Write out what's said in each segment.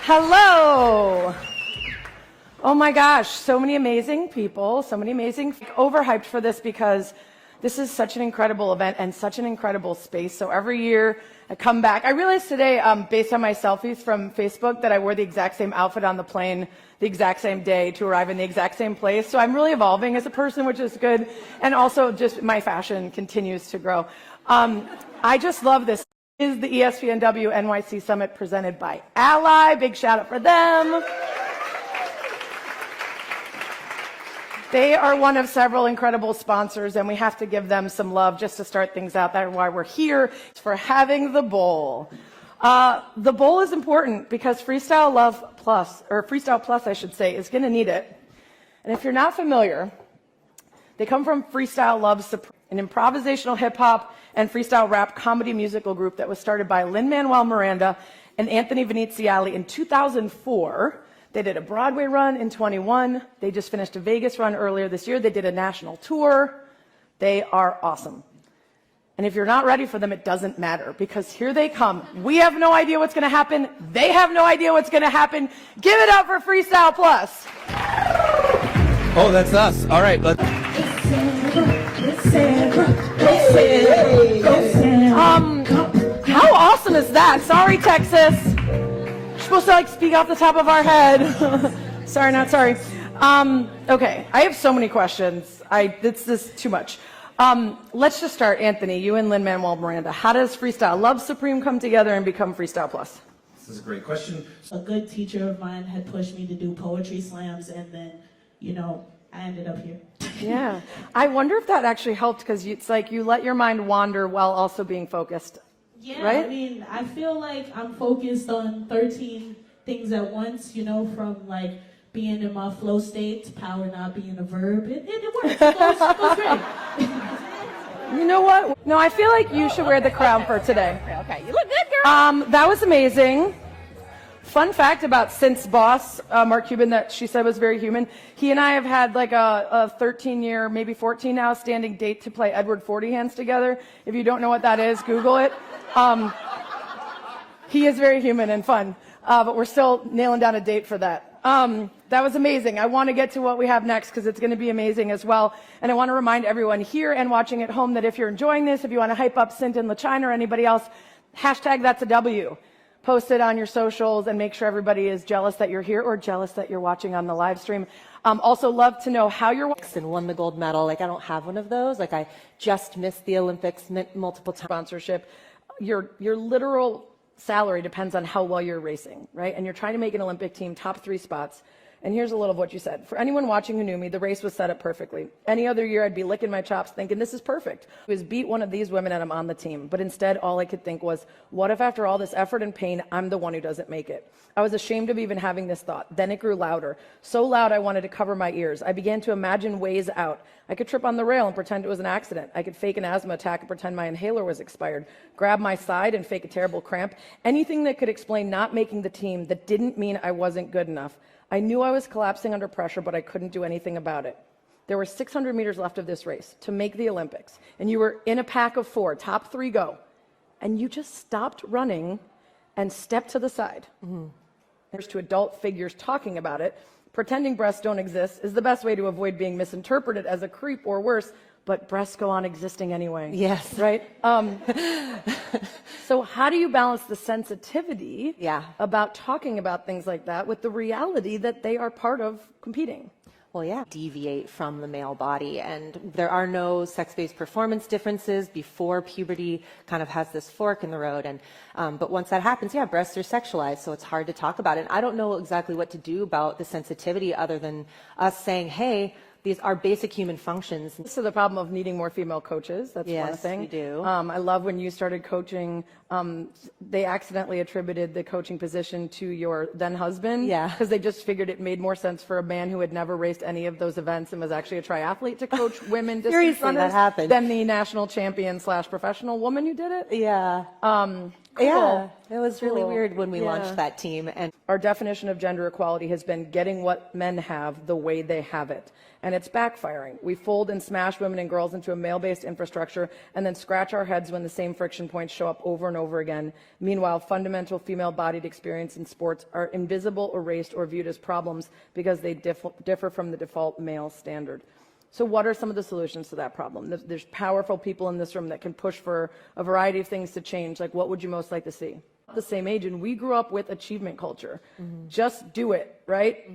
Hello. Oh my gosh, so many amazing people, so many amazing, overhyped for this because this is such an incredible event and such an incredible space. So every year I come back. I realized today, based on my selfies from Facebook, that I wore the exact same outfit on the plane the exact same day to arrive in the exact same place. So I'm really evolving as a person, which is good. And also just my fashion continues to grow. I just love this. This is the ESPNW NYC Summit presented by Ally. Big shout out for them. They are one of several incredible sponsors, and we have to give them some love just to start things out. That's why we're here, for having the bowl. The bowl is important because Freestyle Plus, I should say, is going to need it. And if you're not familiar, they come from Freestyle Love Supreme, an improvisational hip-hop and freestyle rap comedy musical group that was started by Lin-Manuel Miranda and Anthony Viniziali in 2004. They did a Broadway run in 21. They just finished a Vegas run earlier this year. They did a national tour. They are awesome. And if you're not ready for them, it doesn't matter, because here they come. We have no idea what's going to happen. They have no idea what's going to happen. Give it up for Freestyle Plus. Oh, that's us. All right, let's... How awesome is that? Sorry, Texas. We're supposed to speak off the top of our head. Sorry, not sorry. Okay, I have so many questions. This is too much. Let's just start, Anthony, you and Lin-Manuel Miranda. How does Freestyle Love Supreme come together and become Freestyle Plus? This is a great question. A good teacher of mine had pushed me to do poetry slams, and then, I ended up here. Yeah. I wonder if that actually helped, because it's like you let your mind wander while also being focused. Yeah, right? I mean, I feel like I'm focused on 13 things at once, from being in my flow state to power not being a verb. It works. It goes great. You know what? No, I feel like you should wear the crown for today. Okay. You look good, girl. That was amazing. Fun fact about Since boss, Mark Cuban, that she said was very human. He and I have had a 13-year, maybe 14 now, standing date to play Edward 40 Hands together. If you don't know what that is, Google it. He is very human and fun, but we're still nailing down a date for that. That was amazing. I want to get to what we have next, because it's going to be amazing as well. And I want to remind everyone here and watching at home that if you're enjoying this, if you want to hype up Sint and LaChina or anybody else, hashtag that's a W. Post it on your socials and make sure everybody is jealous that you're here or jealous that you're watching on the live stream. Also love to know how you're And won the gold medal. I don't have one of those. I just missed the Olympics multiple times. Sponsorship. Your literal salary depends on how well you're racing, right? And you're trying to make an Olympic team, top 3 spots. And here's a little of what you said. For anyone watching who knew me, the race was set up perfectly. Any other year, I'd be licking my chops thinking, this is perfect. I was beat one of these women and I'm on the team. But instead, all I could think was, what if after all this effort and pain, I'm the one who doesn't make it? I was ashamed of even having this thought. Then it grew louder. So loud, I wanted to cover my ears. I began to imagine ways out. I could trip on the rail and pretend it was an accident. I could fake an asthma attack and pretend my inhaler was expired. Grab my side and fake a terrible cramp. Anything that could explain not making the team that didn't mean I wasn't good enough. I knew I was collapsing under pressure, but I couldn't do anything about it. There were 600 meters left of this race to make the Olympics, and you were in a pack of 4, top 3 go, and you just stopped running and stepped to the side. There's to adult figures talking about it. Pretending breasts don't exist is the best way to avoid being misinterpreted as a creep or worse, but breasts go on existing anyway. Yes. Right? So how do you balance the sensitivity about talking about things like that with the reality that they are part of competing? Well, yeah, deviate from the male body. And there are no sex-based performance differences before puberty kind of has this fork in the road. And but once that happens, breasts are sexualized, so it's hard to talk about it. And I don't know exactly what to do about the sensitivity other than us saying, hey, these are basic human functions. So the problem of needing more female coaches, that's one thing. Yes, we do. I love when you started coaching, they accidentally attributed the coaching position to your then husband. Yeah. Because they just figured it made more sense for a man who had never raced any of those events and was actually a triathlete to coach women distance runners that happened. than the national champion / professional woman who did it. Yeah. Yeah, it was really Cool. weird when we Yeah. launched that team. And Our definition of gender equality has been getting what men have the way they have it. And it's backfiring. We fold and smash women and girls into a male-based infrastructure and then scratch our heads when the same friction points show up over and over again. Meanwhile, fundamental female-bodied experience in sports are invisible, erased, or viewed as problems because they differ from the default male standard. So what are some of the solutions to that problem? There's powerful people in this room that can push for a variety of things to change. Like, what would you most like to see? The same age, and we grew up with achievement culture. Just do it, right?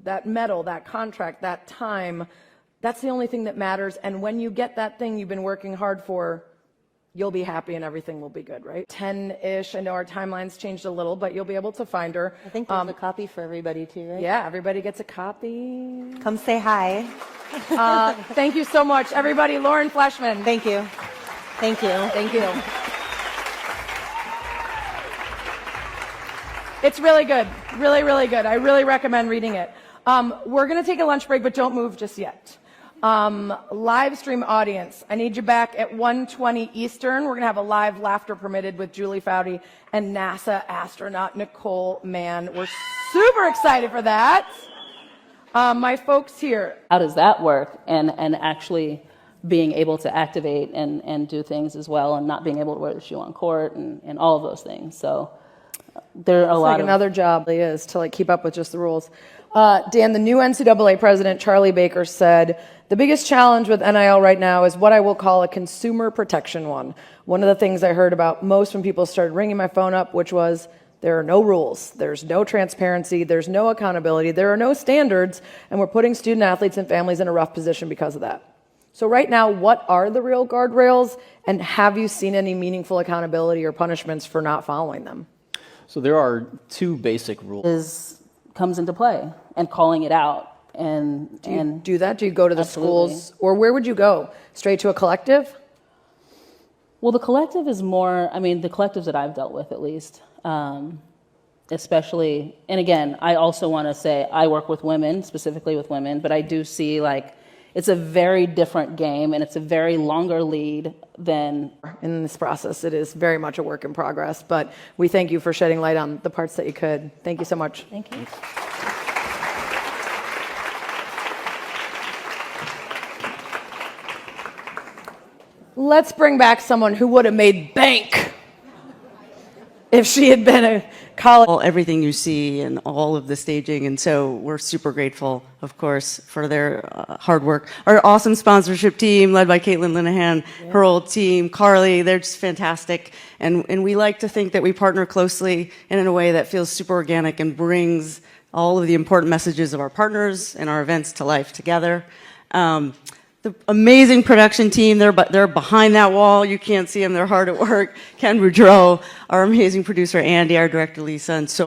That medal, that contract, that time, that's the only thing that matters. And when you get that thing you've been working hard for, you'll be happy and everything will be good, right? 10-ish, I know our timeline's changed a little, but you'll be able to find her. I think there's a copy for everybody too, right? Yeah, everybody gets a copy. Come say hi. Thank you so much, everybody. Lauren Fleshman. Thank you. Thank you. Thank you. It's really good. Really, really good. I really recommend reading it. We're going to take a lunch break, but don't move just yet. Live stream audience, I need you back at 1:20 Eastern. We're going to have a live Laughter Permitted with Julie Foudy and NASA astronaut Nicole Mann. We're super excited for that. My folks here. How does that work? And actually being able to activate and do things as well, and not being able to wear the shoe on court and all of those things. So there are a lot of Another job really is to keep up with just the rules. Dan, the new NCAA president, Charlie Baker, said, the biggest challenge with NIL right now is what I will call a consumer protection one. One of the things I heard about most when people started ringing my phone up, which was, there are no rules, there's no transparency, there's no accountability, there are no standards, and we're putting student athletes and families in a rough position because of that. So right now, what are the real guardrails, and have you seen any meaningful accountability or punishments for not following them? So there are two basic rules. comes into play, and calling it out. And Do you do that? Do you go to the Absolutely. schools? Or where would you go? Straight to a collective? well, the collective is more, I mean, the collectives that I've dealt with at least, especially, and again, I also want to say I work with women, specifically with women, but I do see it's a very different game, and it's a very longer lead than. In this process, it is very much a work in progress, but we thank you for shedding light on the parts that you could. Thank you so much. Thank you. Let's bring back someone who would have made bank if she had been a college. Everything you see and all of the staging, and so we're super grateful, of course, for their hard work. Our awesome sponsorship team, led by Caitlin Linehan, her whole team, Carly, they're just fantastic, and we like to think that we partner closely and in a way that feels super organic and brings all of the important messages of our partners and our events to life together. The amazing production team, they're behind that wall. You can't see them, they're hard at work. Ken Boudreau, our amazing producer Andy, our director Lisa, and so